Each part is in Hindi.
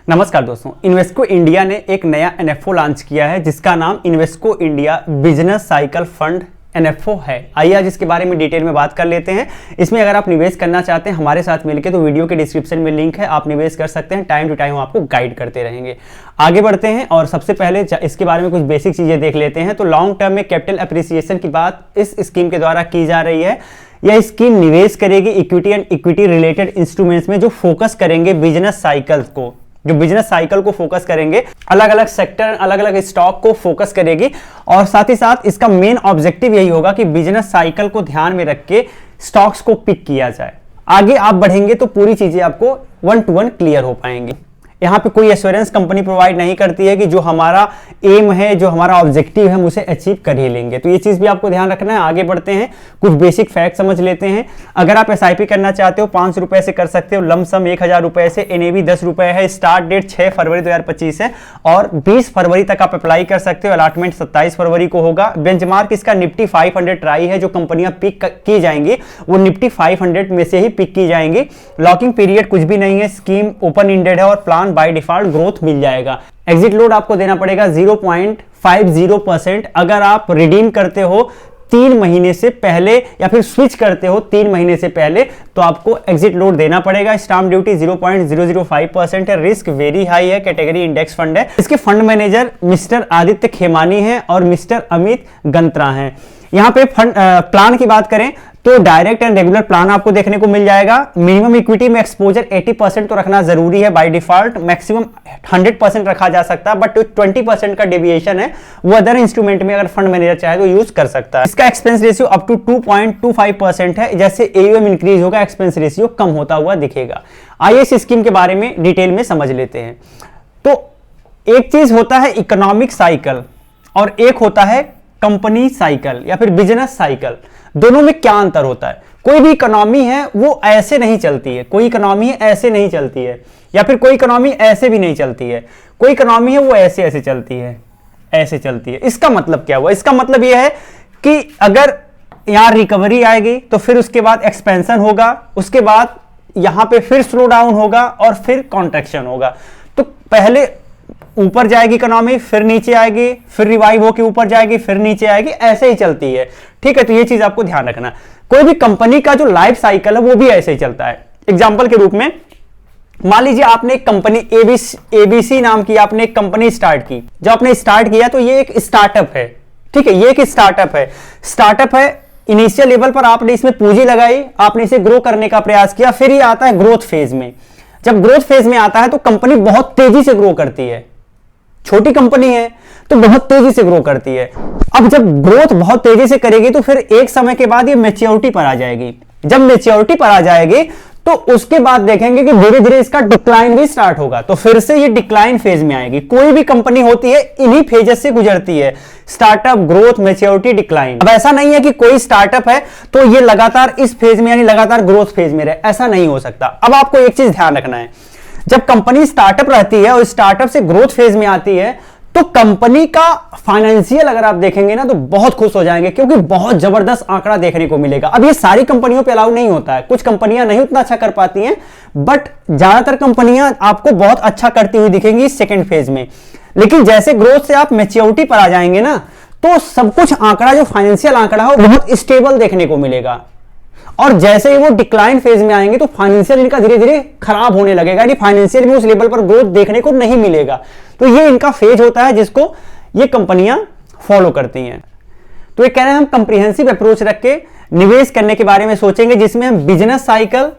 नमस्कार दोस्तों, इन्वेस्को इंडिया ने एक नया एनएफओ लॉन्च किया है जिसका नाम Invesco India business cycle fund NFO है। आइए आज इसके बारे में डिटेल में बात कर लेते हैं। इसमें अगर आप निवेश करना चाहते हैं हमारे साथ मिलकर तो वीडियो के डिस्क्रिप्शन में लिंक है, आप निवेश कर सकते हैं। टाइम टू टाइम आपको गाइड करते रहेंगे। आगे बढ़ते हैं और सबसे पहले इसके बारे में कुछ बेसिक चीजें देख लेते हैं। तो लॉन्ग टर्म में कैपिटल अप्रिसिएशन की बात इस स्कीम के द्वारा की जा रही है। यह स्कीम निवेश करेगी equity and equity related instruments में जो फोकस करेंगे बिजनेस साइकिल को, जो बिजनेस साइकिल को फोकस करेंगे, अलग अलग सेक्टर, अलग अलग स्टॉक को फोकस करेगी। और साथ ही साथ इसका मेन ऑब्जेक्टिव यही होगा कि बिजनेस साइकिल को ध्यान में रख के स्टॉक्स को पिक किया जाए। आगे आप बढ़ेंगे तो पूरी चीजें आपको 1 to 1 क्लियर हो पाएंगी। यहाँ पे कोई एश्योरेंस कंपनी प्रोवाइड नहीं करती है कि जो हमारा एम है, जो हमारा ऑब्जेक्टिव है, हम उसे अचीव कर ही लेंगे। तो ये चीज भी आपको ध्यान रखना है। आगे बढ़ते हैं, कुछ बेसिक फैक्ट समझ लेते हैं। अगर आप एसआईपी करना चाहते हो 500 रुपए से कर सकते हो, लमसम 1000 रुपए से। एनएवी 10 रुपए है। स्टार्ट डेट 6 फरवरी 2025 है और 20 फरवरी तक आप अप्लाई कर सकते हो। अलॉटमेंट 27 फरवरी को होगा। बेंचमार्क इसका निफ्टी 500 ट्राई है। जो कंपनियां पिक की जाएंगी वो निफ्टी 500 में से ही पिक की जाएंगी। लॉकिंग पीरियड कुछ भी नहीं है। स्कीम ओपन इंडेड है और प्लान बाय डिफॉल्ट ग्रोथ मिल जाएगा। एग्जिट लोड आपको देना पड़ेगा 0.50%। अगर आप रिडीम करते हो 3 महीने से पहले या फिर स्विच करते हो 3 महीने से पहले तो आपको एग्जिट लोड देना पड़ेगा। स्टाम्प ड्यूटी 0.005% है। रिस्क वेरी हाई है। कैटेगरी इंडेक्स फंड है। इसके fund manager mister Aditya Khemani है और मिस्टर अमित गंत्रा हैं। यहाँ पे फंड प्लान की बात करें तो डायरेक्ट एंड रेगुलर प्लान आपको देखने को मिल जाएगा। मिनिमम इक्विटी में एक्सपोजर 80% तो रखना जरूरी है बाय डिफॉल्ट। मैक्सिमम 100% रखा जा सकता है, बट 20% का डेविएशन है वो अदर इंस्ट्रूमेंट में अगर फंड मैनेजर चाहे तो यूज कर सकता है। इसका एक्सपेंस रेशियो अप टू 2.25% है। जैसे एयूएम इंक्रीज होगा एक्सपेंस रेशियो कम होता हुआ दिखेगा। आइए इस स्कीम के बारे में डिटेल में समझ लेते हैं। तो एक चीज होता है इकोनॉमिक साइकिल और एक होता है कंपनी साइकिल या फिर बिजनेस साइकिल। दोनों में क्या अंतर होता है? कोई भी इकोनॉमी है वो ऐसे नहीं चलती है, कोई इकोनॉमी ऐसे नहीं चलती है, या फिर कोई इकोनॉमी ऐसे भी नहीं चलती है। कोई इकोनॉमी है वो ऐसे ऐसे चलती है, ऐसे चलती है। इसका मतलब क्या हुआ? इसका मतलब यह है कि अगर यहां रिकवरी आएगी तो फिर उसके बाद एक्सपेंशन होगा, उसके बाद यहां पे फिर स्लो डाउन होगा और फिर कॉन्ट्रैक्शन होगा। तो पहले ऊपर जाएगी इकोनॉमी, फिर नीचे आएगी, फिर रिवाइव होकर ऊपर जाएगी, फिर नीचे आएगी, ऐसे ही चलती है। ठीक है, तो ये चीज आपको ध्यान रखना। कोई भी कंपनी का जो लाइफ साइकिल है वो भी ऐसे ही चलता है। एग्जांपल के रूप में मान लीजिए आपने एक कंपनी एबीसी नाम की आपने एक कंपनी स्टार्ट की। जब आपने स्टार्ट किया तो ये एक स्टार्टअप है। ठीक है, ये एक स्टार्टअप है। स्टार्टअप है, इनिशियल लेवल पर आपने इसमें पूंजी लगाई, आपने इसे ग्रो करने का प्रयास किया। फिर ये आता है ग्रोथ फेज में। जब ग्रोथ फेज में आता है तो कंपनी बहुत तेजी से ग्रो करती है। छोटी कंपनी है तो बहुत तेजी से ग्रो करती है। अब जब ग्रोथ बहुत तेजी से करेगी तो फिर एक समय के बाद ये मैच्योरिटी पर आ जाएगी। जब मैच्योरिटी पर आ जाएगी तो उसके बाद देखेंगे कि धीरे धीरे इसका डिक्लाइन भी स्टार्ट होगा। तो फिर से ये डिक्लाइन फेज में आएगी। कोई भी कंपनी होती है इन्हीं फेजेस से गुजरती है, स्टार्टअप, ग्रोथ, मैच्योरिटी, डिक्लाइन। अब ऐसा नहीं है कि कोई स्टार्टअप है तो ये लगातार इस फेज में यानी लगातार ग्रोथ फेज में रहे, ऐसा नहीं हो सकता। अब आपको एक चीज ध्यान रखना है, जब कंपनी स्टार्टअप रहती है और स्टार्टअप से ग्रोथ फेज में आती है तो कंपनी का फाइनेंशियल अगर आप देखेंगे ना तो बहुत खुश हो जाएंगे, क्योंकि बहुत जबरदस्त आंकड़ा देखने को मिलेगा। अब ये सारी कंपनियों पे अलाउ नहीं होता है, कुछ कंपनियां नहीं उतना अच्छा कर पाती हैं, बट ज्यादातर कंपनियां आपको बहुत अच्छा करती हुई दिखेंगी सेकेंड फेज में। लेकिन जैसे ग्रोथ से आप मैच्योरिटी पर आ जाएंगे ना तो सब कुछ आंकड़ा, जो फाइनेंशियल आंकड़ा है, बहुत स्टेबल देखने को मिलेगा। और जैसे ही वो डिक्लाइन फेज में आएंगे तो फाइनेंशियल इनका धीरे धीरे खराब होने लगेगा, यानी फाइनेंशियल में उस लेवल पर ग्रोथ देखने को नहीं मिलेगा। तो ये इनका फेज होता है जिसको ये कंपनियां फॉलो करती हैं। तो ये कह रहे हैं हम कंप्रिहेंसिव अप्रोच रख के निवेश करने के बारे में सोचेंगे, जिसमें हम बिजनेस साइकिल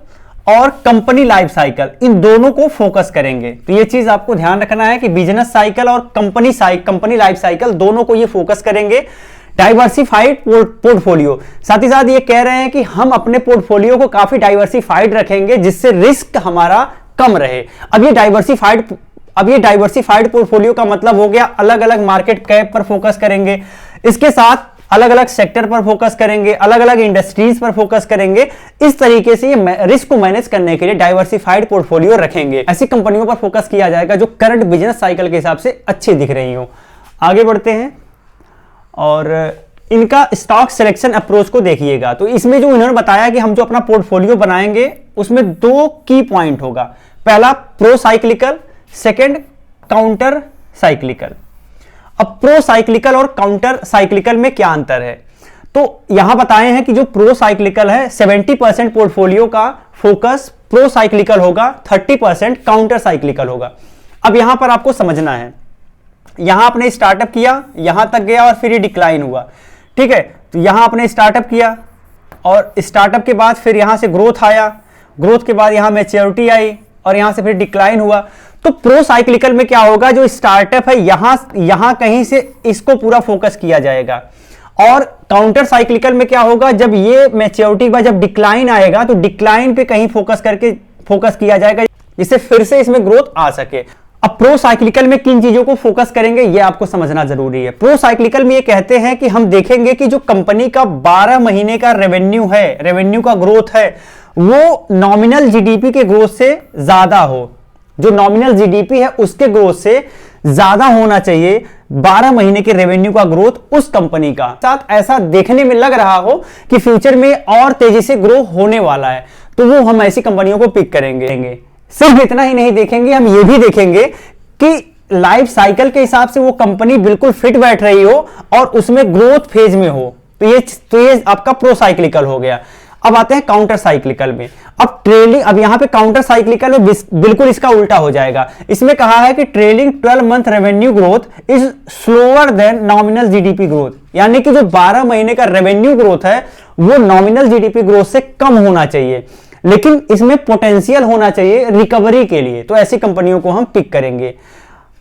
और कंपनी लाइफ साइकिल इन दोनों को फोकस करेंगे। तो ये चीज आपको ध्यान रखना है कि बिजनेस साइकिल और कंपनी लाइफ साइकिल दोनों को ये फोकस करेंगे। डाइवर्सिफाइड पोर्टफोलियो, साथ ही साथ ये कह रहे हैं कि हम अपने पोर्टफोलियो को काफी डाइवर्सिफाइड रखेंगे जिससे रिस्क हमारा कम रहे। अब ये डाइवर्सिफाइड पोर्टफोलियो का मतलब हो गया अलग अलग मार्केट कैप पर फोकस करेंगे, इसके साथ अलग अलग सेक्टर पर फोकस करेंगे, अलग अलग इंडस्ट्रीज पर फोकस करेंगे। इस तरीके से ये रिस्क को मैनेज करने के लिए डाइवर्सिफाइड पोर्टफोलियो रखेंगे। ऐसी कंपनियों पर फोकस किया जाएगा जो करंट बिजनेस साइकिल के हिसाब से अच्छी दिख रही हो। आगे बढ़ते हैं और इनका स्टॉक सिलेक्शन अप्रोच को देखिएगा। तो इसमें जो इन्होंने बताया कि हम जो अपना पोर्टफोलियो बनाएंगे उसमें 2 की पॉइंट होगा। पहला pro cyclical, second counter cyclical. अब प्रो साइक्लिकल और काउंटर साइक्लिकल में क्या अंतर है, तो यहां बताए हैं कि जो प्रो साइक्लिकल है 70% पोर्टफोलियो का फोकस प्रो साइक्लिकल होगा, 30% काउंटर साइक्लिकल होगा। अब यहां पर आपको समझना है, यहां आपने स्टार्टअप किया, यहां तक गया और फिर ये डिक्लाइन हुआ, ठीक है। तो यहां आपने स्टार्टअप किया और स्टार्टअप के बाद फिर यहां से ग्रोथ आया, ग्रोथ के बाद यहां मैच्योरिटी आई और यहां से फिर डिक्लाइन हुआ। तो प्रो साइक्लिकल में क्या होगा, जो स्टार्टअप है यहां कहीं से इसको पूरा फोकस किया जाएगा, और काउंटर साइक्लिकल में क्या होगा, जब ये मैच्योरिटी के बाद जब डिक्लाइन आएगा तो डिक्लाइन पे कहीं फोकस किया जाएगा, जिससे फिर से इसमें ग्रोथ आ सके। अब प्रो साइक्लिकल में किन चीजों को फोकस करेंगे ये आपको समझना जरूरी है। प्रो साइक्लिकल में ये कहते हैं कि हम देखेंगे कि जो कंपनी का 12 महीने का रेवेन्यू है, रेवेन्यू का ग्रोथ है, वो नॉमिनल जीडीपी के ग्रोथ से ज्यादा हो, जो नॉमिनल जीडीपी है उसके ग्रोथ से ज्यादा होना चाहिए 12 महीने के रेवेन्यू का ग्रोथ उस कंपनी का। साथ ऐसा देखने में लग रहा हो कि फ्यूचर में और तेजी से ग्रो होने वाला है, तो वो हम ऐसी कंपनियों को पिक करेंगे। सिर्फ इतना ही नहीं देखेंगे, हम ये भी देखेंगे कि लाइफ साइकिल के हिसाब से वो कंपनी बिल्कुल फिट बैठ रही हो और उसमें ग्रोथ फेज में हो, तो ये आपका प्रो साइक्लिकल हो गया। अब आते हैं काउंटर साइक्लिकल में। अब ट्रेलिंग, अब यहां पे काउंटर साइक्लिकल में बिल्कुल इसका उल्टा हो जाएगा। इसमें कहा है कि trailing 12 month revenue growth is slower then nominal GDP growth, यानी कि जो 12 महीने का रेवेन्यू ग्रोथ है वो नॉमिनल जीडीपी ग्रोथ से कम होना चाहिए, लेकिन इसमें पोटेंशियल होना चाहिए रिकवरी के लिए, तो ऐसी कंपनियों को हम पिक करेंगे।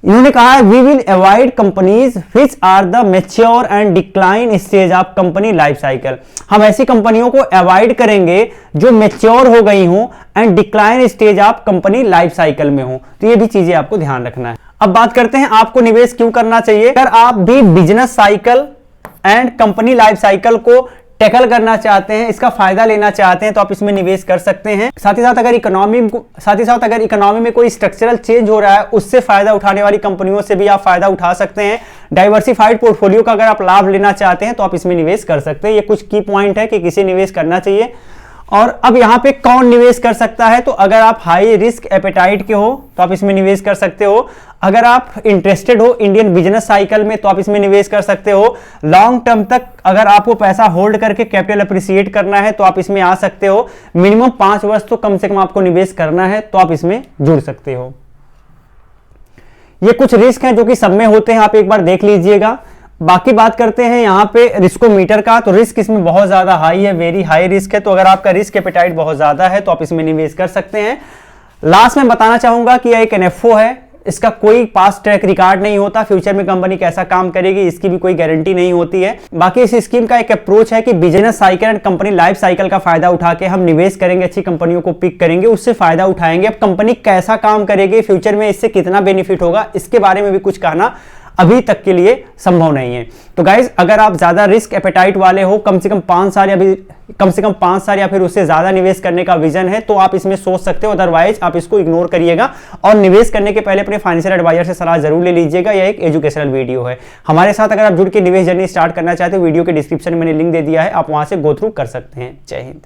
इन्होंने कहा है we will avoid companies which are the mature and decline stage of company life cycle. हम ऐसी कंपनियों को अवॉइड करेंगे जो मैच्योर हो गई हो and decline stage of company life cycle में हो, तो ये भी चीजें आपको ध्यान रखना है। अब बात करते हैं आपको निवेश क्यों करना चाहिए। अगर आप भी business cycle and company life cycle को टैकल करना चाहते हैं, इसका फायदा लेना चाहते हैं, तो आप इसमें निवेश कर सकते हैं। साथ ही साथ अगर इकोनॉमी में कोई स्ट्रक्चरल चेंज हो रहा है, उससे फायदा उठाने वाली कंपनियों से भी आप फायदा उठा सकते हैं। डाइवर्सिफाइड पोर्टफोलियो का अगर आप लाभ लेना चाहते हैं तो आप इसमें निवेश कर सकते हैं। ये कुछ की पॉइंट है कि किसे निवेश करना चाहिए। और अब यहां पे कौन निवेश कर सकता है, तो अगर आप हाई रिस्क एपेटाइट के हो तो आप इसमें निवेश कर सकते हो। अगर आप इंटरेस्टेड हो इंडियन बिजनेस साइकिल में तो आप इसमें निवेश कर सकते हो। लॉन्ग टर्म तक अगर आपको पैसा होल्ड करके कैपिटल अप्रिसिएट करना है तो आप इसमें आ सकते हो। मिनिमम 5 वर्ष तो कम से कम आपको निवेश करना है, तो आप इसमें जुड़ सकते हो। ये कुछ रिस्क हैं जो कि सब में होते हैं, आप एक बार देख लीजिएगा। बाकी बात करते हैं यहाँ पे रिस्कोमीटर का, तो रिस्क इसमें बहुत ज्यादा हाई है, वेरी हाई रिस्क है। तो अगर आपका रिस्क एपेटाइट बहुत ज्यादा है तो आप इसमें निवेश कर सकते हैं। लास्ट में बताना चाहूंगा कि यह एक एनएफओ है, इसका कोई पास्ट ट्रैक रिकॉर्ड नहीं होता। फ्यूचर में कंपनी कैसा काम करेगी इसकी भी कोई गारंटी नहीं होती है। बाकी इस स्कीम का एक अप्रोच है कि business cycle and company life cycle का फायदा उठा के हम निवेश करेंगे, अच्छी कंपनियों को पिक करेंगे, उससे फायदा उठाएंगे। अब कंपनी कैसा काम करेगी, फ्यूचर में इससे कितना बेनिफिट होगा, इसके बारे में भी कुछ कहना अभी तक के लिए संभव नहीं है। तो गाइज अगर आप ज्यादा रिस्क एपेटाइट वाले हो, कम से कम 5 साल या फिर उससे ज्यादा निवेश करने का विजन है, तो आप इसमें सोच सकते हो। अदरवाइज आप इसको इग्नोर करिएगा और निवेश करने के पहले अपने फाइनेंशियल एडवाइजर से सलाह जरूर ले लीजिएगा। यह एक एजुकेशनल वीडियो है। हमारे साथ अगर आप जुड़ के निवेश जर्नी स्टार्ट करना चाहते हो, वीडियो के डिस्क्रिप्शन में मैंने लिंक दे दिया है, आप वहां से गो थ्रू कर सकते हैं। जय हिंद।